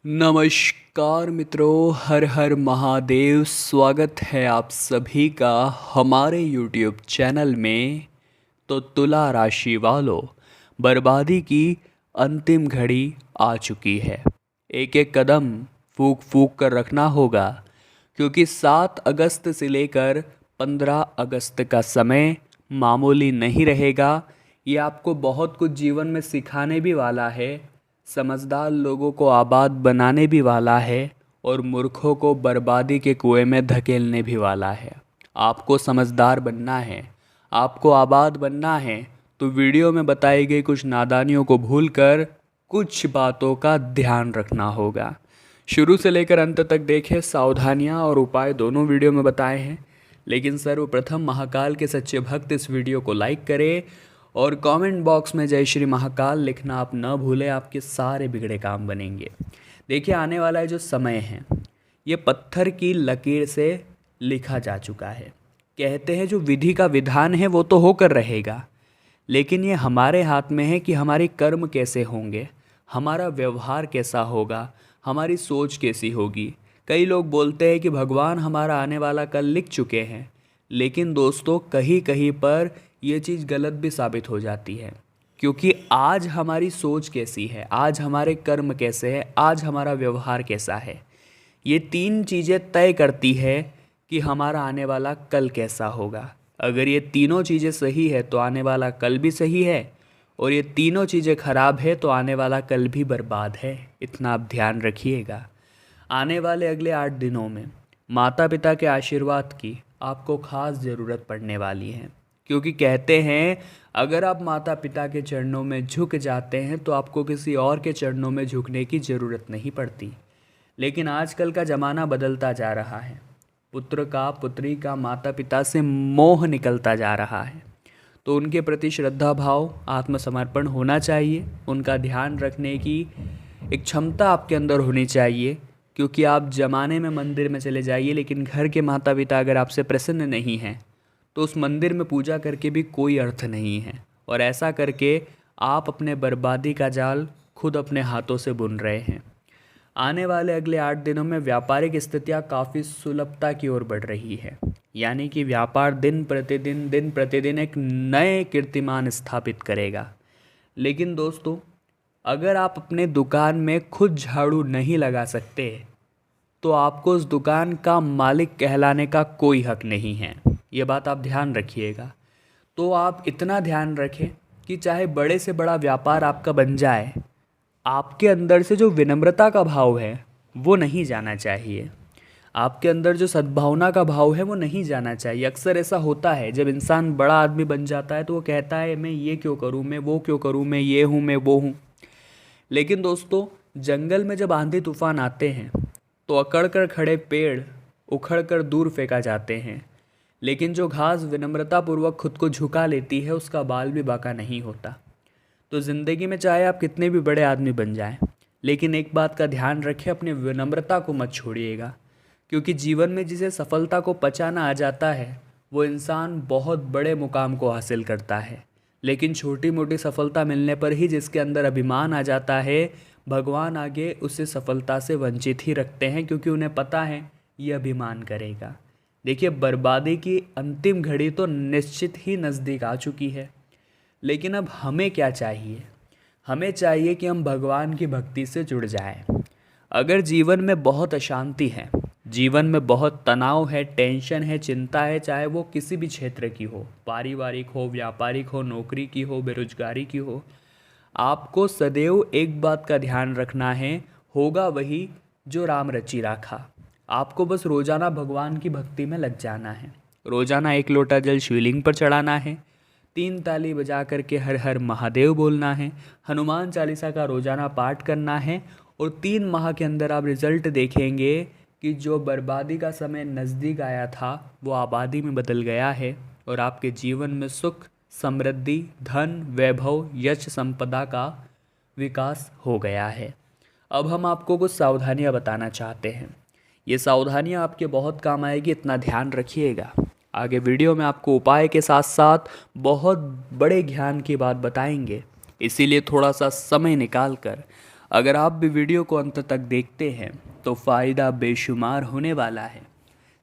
नमस्कार मित्रों, हर हर महादेव। स्वागत है आप सभी का हमारे YouTube चैनल में। तो तुला राशि वालों, बर्बादी की अंतिम घड़ी आ चुकी है। एक एक कदम फूंक फूंक कर रखना होगा, क्योंकि 7 अगस्त से लेकर 15 अगस्त का समय मामूली नहीं रहेगा। ये आपको बहुत कुछ जीवन में सिखाने भी वाला है, समझदार लोगों को आबाद बनाने भी वाला है और मूर्खों को बर्बादी के कुएं में धकेलने भी वाला है। आपको समझदार बनना है, आपको आबाद बनना है, तो वीडियो में बताई गई कुछ नादानियों को भूलकर कुछ बातों का ध्यान रखना होगा। शुरू से लेकर अंत तक देखें, सावधानियां और उपाय दोनों वीडियो में बताए हैं। लेकिन सर्वप्रथम महाकाल के सच्चे भक्त इस वीडियो को लाइक करें और कमेंट बॉक्स में जय श्री महाकाल लिखना आप न भूलें, आपके सारे बिगड़े काम बनेंगे। देखिए, आने वाला है जो समय है, ये पत्थर की लकीर से लिखा जा चुका है। कहते हैं जो विधि का विधान है वो तो होकर रहेगा, लेकिन ये हमारे हाथ में है कि हमारे कर्म कैसे होंगे, हमारा व्यवहार कैसा होगा, हमारी सोच कैसी होगी। कई लोग बोलते हैं कि भगवान हमारा आने वाला कल लिख चुके हैं, लेकिन दोस्तों कहीं कहीं पर ये चीज़ गलत भी साबित हो जाती है, क्योंकि आज हमारी सोच कैसी है, आज हमारे कर्म कैसे हैं, आज हमारा व्यवहार कैसा है, ये 3 चीज़ें तय करती है कि हमारा आने वाला कल कैसा होगा। अगर ये तीनों चीज़ें सही है तो आने वाला कल भी सही है, और ये तीनों चीज़ें खराब है तो आने वाला कल भी बर्बाद है। इतना आप ध्यान रखिएगा। आने वाले अगले 8 दिनों में माता पिता के आशीर्वाद की आपको खास ज़रूरत पड़ने वाली है, क्योंकि कहते हैं अगर आप माता पिता के चरणों में झुक जाते हैं तो आपको किसी और के चरणों में झुकने की ज़रूरत नहीं पड़ती। लेकिन आजकल का ज़माना बदलता जा रहा है, पुत्र का पुत्री का माता पिता से मोह निकलता जा रहा है, तो उनके प्रति श्रद्धा भाव, आत्मसमर्पण होना चाहिए। उनका ध्यान रखने की एक क्षमता आपके अंदर होनी चाहिए, क्योंकि आप ज़माने में मंदिर में चले जाइए, लेकिन घर के माता पिता अगर आपसे प्रसन्न नहीं हैं तो उस मंदिर में पूजा करके भी कोई अर्थ नहीं है, और ऐसा करके आप अपने बर्बादी का जाल खुद अपने हाथों से बुन रहे हैं। आने वाले अगले 8 दिनों में व्यापारिक स्थितियाँ काफ़ी सुलभता की ओर बढ़ रही है, यानी कि व्यापार दिन प्रतिदिन एक नए कीर्तिमान स्थापित करेगा। लेकिन दोस्तों, अगर आप अपने दुकान में खुद झाड़ू नहीं लगा सकते तो आपको उस दुकान का मालिक कहलाने का कोई हक नहीं है। ये बात आप ध्यान रखिएगा। तो आप इतना ध्यान रखें कि चाहे बड़े से बड़ा व्यापार आपका बन जाए, आपके अंदर से जो विनम्रता का भाव है वो नहीं जाना चाहिए। आपके अंदर जो सद्भावना का भाव है वो नहीं जाना चाहिए। अक्सर ऐसा होता है, जब इंसान बड़ा आदमी बन जाता है तो वो कहता है मैं ये क्यों करूँ, मैं वो क्यों करूँ, मैं ये हूँ, मैं वो हूँ। लेकिन दोस्तों, जंगल में जब आंधी तूफान आते हैं तो अकड़ कर खड़े पेड़ उखड़ कर दूर फेंका जाते हैं, लेकिन जो घास विनम्रतापूर्वक खुद को झुका लेती है उसका बाल भी बांका नहीं होता। तो ज़िंदगी में चाहे आप कितने भी बड़े आदमी बन जाएं, लेकिन एक बात का ध्यान रखें, अपनी विनम्रता को मत छोड़िएगा, क्योंकि जीवन में जिसे सफलता को पचाना आ जाता है वो इंसान बहुत बड़े मुकाम को हासिल करता है। लेकिन छोटी मोटी सफलता मिलने पर ही जिसके अंदर अभिमान आ जाता है, भगवान आगे उसे सफलता से वंचित ही रखते हैं, क्योंकि उन्हें पता है ये अभिमान करेगा। देखिए, बर्बादी की अंतिम घड़ी तो निश्चित ही नज़दीक आ चुकी है, लेकिन अब हमें क्या चाहिए? हमें चाहिए कि हम भगवान की भक्ति से जुड़ जाएं। अगर जीवन में बहुत अशांति है, जीवन में बहुत तनाव है, टेंशन है, चिंता है, चाहे वो किसी भी क्षेत्र की हो, पारिवारिक हो, व्यापारिक हो, नौकरी की हो, बेरोजगारी की हो, आपको सदैव एक बात का ध्यान रखना है, होगा वही जो राम रचि राखा। आपको बस रोज़ाना भगवान की भक्ति में लग जाना है। रोज़ाना 1 लोटा जल शिवलिंग पर चढ़ाना है, 3 ताली बजा करके हर हर महादेव बोलना है, हनुमान चालीसा का रोज़ाना पाठ करना है, और 3 माह के अंदर आप रिजल्ट देखेंगे कि जो बर्बादी का समय नज़दीक आया था वो आबादी में बदल गया है, और आपके जीवन में सुख, समृद्धि, धन, वैभव, यश, संपदा का विकास हो गया है। अब हम आपको कुछ सावधानियां बताना चाहते हैं। ये सावधानियां आपके बहुत काम आएगी, इतना ध्यान रखिएगा। आगे वीडियो में आपको उपाय के साथ साथ बहुत बड़े ज्ञान की बात बताएंगे, इसीलिए थोड़ा सा समय निकाल कर अगर आप भी वीडियो को अंत तक देखते हैं तो फ़ायदा बेशुमार होने वाला है।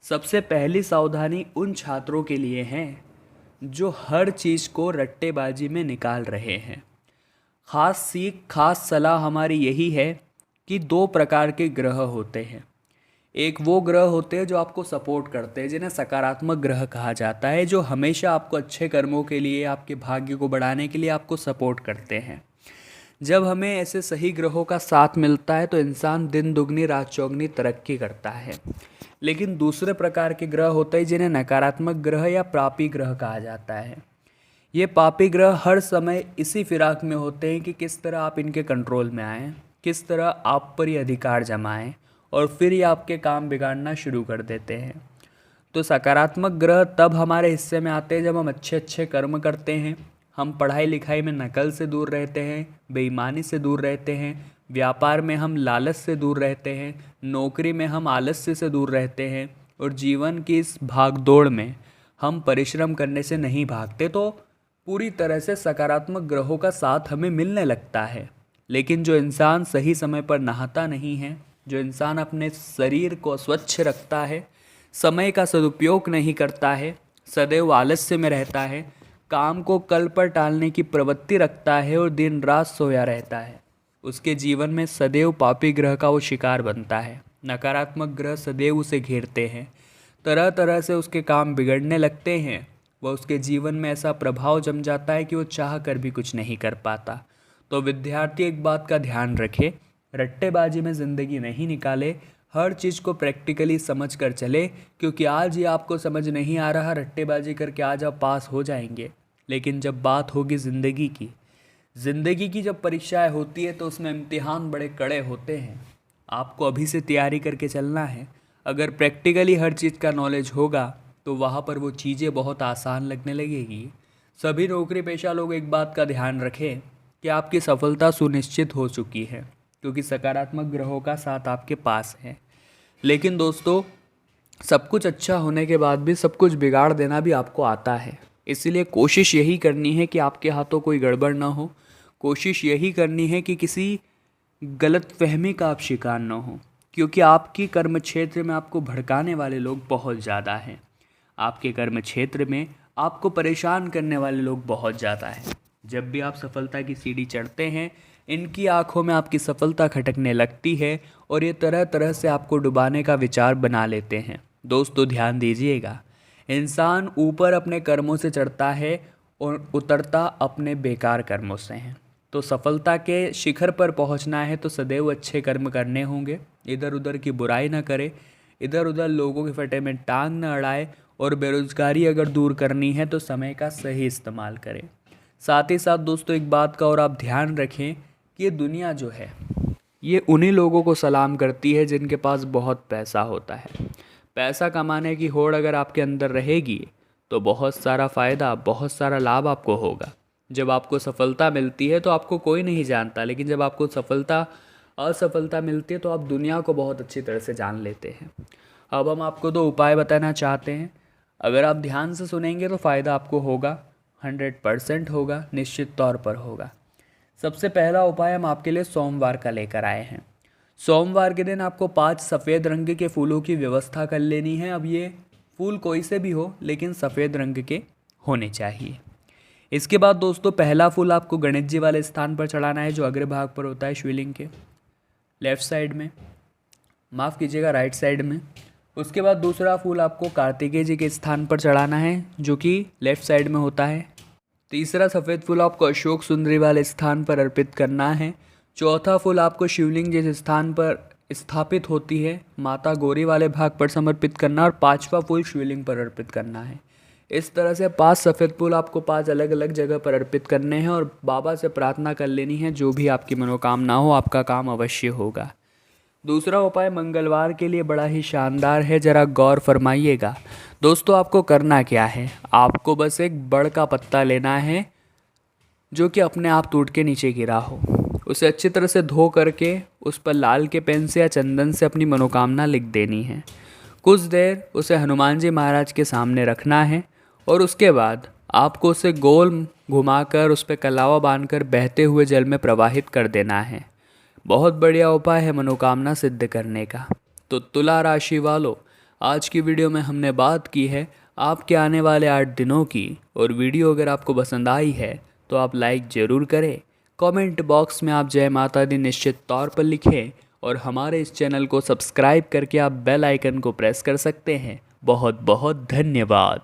सबसे पहली सावधानी उन छात्रों के लिए है जो हर चीज़ को रट्टेबाजी में निकाल रहे हैं। खास सीख, खास सलाह हमारी यही है कि दो प्रकार के ग्रह होते हैं। एक वो ग्रह होते हैं जो आपको सपोर्ट करते हैं, जिन्हें सकारात्मक ग्रह कहा जाता है, जो हमेशा आपको अच्छे कर्मों के लिए, आपके भाग्य को बढ़ाने के लिए आपको सपोर्ट करते हैं। जब हमें ऐसे सही ग्रहों का साथ मिलता है तो इंसान दिन दुगनी रात चौगनी तरक्की करता है। लेकिन दूसरे प्रकार के ग्रह होते हैं जिन्हें नकारात्मक ग्रह या पापी ग्रह कहा जाता है। ये पापी ग्रह हर समय इसी फिराक में होते हैं कि किस तरह आप इनके कंट्रोल में आएँ, किस तरह आप पर ये अधिकार जमाएं और फिर ये आपके काम बिगाड़ना शुरू कर देते हैं। तो सकारात्मक ग्रह तब हमारे हिस्से में आते हैं जब हम अच्छे अच्छे कर्म करते हैं, हम पढ़ाई लिखाई में नकल से दूर रहते हैं, बेईमानी से दूर रहते हैं, व्यापार में हम लालच से दूर रहते हैं, नौकरी में हम आलस्य से दूर रहते हैं और जीवन की इस भागदौड़ में हम परिश्रम करने से नहीं भागते। तो पूरी तरह से सकारात्मक ग्रहों का साथ हमें मिलने लगता है। लेकिन जो इंसान सही समय पर नहाता नहीं है, जो इंसान अपने शरीर को स्वच्छ रखता है, समय का सदुपयोग नहीं करता है, सदैव आलस्य में रहता है, काम को कल पर टालने की प्रवृत्ति रखता है और दिन रात सोया रहता है, उसके जीवन में सदैव पापी ग्रह का वो शिकार बनता है। नकारात्मक ग्रह सदैव उसे घेरते हैं, तरह तरह से उसके काम बिगड़ने लगते हैं। वह उसके जीवन में ऐसा प्रभाव जम जाता है कि वो चाह कर भी कुछ नहीं कर पाता। तो विद्यार्थी एक बात का ध्यान रखे, रट्टेबाजी में ज़िंदगी नहीं निकाले, हर चीज़ को प्रैक्टिकली समझ कर चले। क्योंकि आज ये आपको समझ नहीं आ रहा, रट्टेबाजी करके आज आप पास हो जाएंगे, लेकिन जब बात होगी ज़िंदगी की जब परीक्षाएं होती है तो उसमें इम्तिहान बड़े कड़े होते हैं। आपको अभी से तैयारी करके चलना है। अगर प्रैक्टिकली हर चीज़ का नॉलेज होगा तो वहाँ पर वो चीज़ें बहुत आसान लगने लगेगी। सभी नौकरी पेशा लोग एक बात का ध्यान रखें कि आपकी सफलता सुनिश्चित हो चुकी है, क्योंकि सकारात्मक ग्रहों का साथ आपके पास है। लेकिन दोस्तों, सब कुछ अच्छा होने के बाद भी सब कुछ बिगाड़ देना भी आपको आता है। इसलिए कोशिश यही करनी है कि आपके हाथों कोई गड़बड़ ना हो। कोशिश यही करनी है कि किसी गलत फहमी का आप शिकार ना हो, क्योंकि आपकी कर्म क्षेत्र में आपको भड़काने वाले लोग बहुत ज़्यादा हैं। आपके कर्म क्षेत्र में आपको परेशान करने वाले लोग बहुत ज़्यादा हैं। जब भी आप सफलता की सीढ़ी चढ़ते हैं, इनकी आंखों में आपकी सफलता खटकने लगती है और ये तरह तरह से आपको डुबाने का विचार बना लेते हैं। दोस्तों ध्यान दीजिएगा, इंसान ऊपर अपने कर्मों से चढ़ता है और उतरता अपने बेकार कर्मों से है। तो सफलता के शिखर पर पहुंचना है तो सदैव अच्छे कर्म करने होंगे। इधर उधर की बुराई ना करे, इधर उधर लोगों के फटे में टांग न अड़ाए, और बेरोजगारी अगर दूर करनी है तो समय का सही इस्तेमाल करें। साथ ही साथ दोस्तों एक बात का और आप ध्यान रखें कि ये दुनिया जो है ये उन्हीं लोगों को सलाम करती है जिनके पास बहुत पैसा होता है। पैसा कमाने की होड़ अगर आपके अंदर रहेगी तो बहुत सारा फ़ायदा, बहुत सारा लाभ आपको होगा। जब आपको सफलता मिलती है तो आपको कोई नहीं जानता, लेकिन जब आपको असफलता मिलती है तो आप दुनिया को बहुत अच्छी तरह से जान लेते हैं। अब हम आपको दो उपाय बताना चाहते हैं। अगर आप ध्यान से सुनेंगे तो फ़ायदा आपको होगा, 100% होगा, निश्चित तौर पर होगा। सबसे पहला उपाय हम आपके लिए सोमवार का लेकर आए हैं। सोमवार के दिन आपको 5 सफ़ेद रंग के फूलों की व्यवस्था कर लेनी है। अब ये फूल कोई से भी हो, लेकिन सफ़ेद रंग के होने चाहिए। इसके बाद दोस्तों पहला फूल आपको गणेश जी वाले स्थान पर चढ़ाना है, जो अग्रभाग पर होता है शिवलिंग के लेफ़्ट साइड में, माफ़ कीजिएगा राइट साइड में। उसके बाद दूसरा फूल आपको कार्तिकेय जी के स्थान पर चढ़ाना है, जो कि लेफ़्ट साइड में होता है। तीसरा सफ़ेद फूल आपको अशोक सुंदरी वाले स्थान पर अर्पित करना है। चौथा फूल आपको शिवलिंग जिस स्थान पर स्थापित होती है माता गौरी वाले भाग पर समर्पित करना, और 5वां फूल शिवलिंग पर अर्पित करना है। इस तरह से 5 सफ़ेद फूल आपको 5 अलग अलग जगह पर अर्पित करने हैं और बाबा से प्रार्थना कर लेनी है, जो भी आपकी मनोकामना हो आपका काम अवश्य होगा। दूसरा उपाय मंगलवार के लिए बड़ा ही शानदार है, ज़रा गौर फरमाइएगा। दोस्तों आपको करना क्या है, आपको बस एक बड़ का पत्ता लेना है जो कि अपने आप टूट के नीचे गिरा हो। उसे अच्छी तरह से धो करके उस पर लाल के पेन से या चंदन से अपनी मनोकामना लिख देनी है। कुछ देर उसे हनुमान जी महाराज के सामने रखना है और उसके बाद आपको उसे गोल घुमाकर उस पर कलावा बांधकर बहते हुए जल में प्रवाहित कर देना है। बहुत बढ़िया उपाय है मनोकामना सिद्ध करने का। तो तुला राशि वालों, आज की वीडियो में हमने बात की है आपके आने वाले 8 दिनों की, और वीडियो अगर आपको पसंद आई है तो आप लाइक ज़रूर करें। कमेंट बॉक्स में आप जय माता दी निश्चित तौर पर लिखें, और हमारे इस चैनल को सब्सक्राइब करके आप बेल आइकन को प्रेस कर सकते हैं। बहुत बहुत धन्यवाद।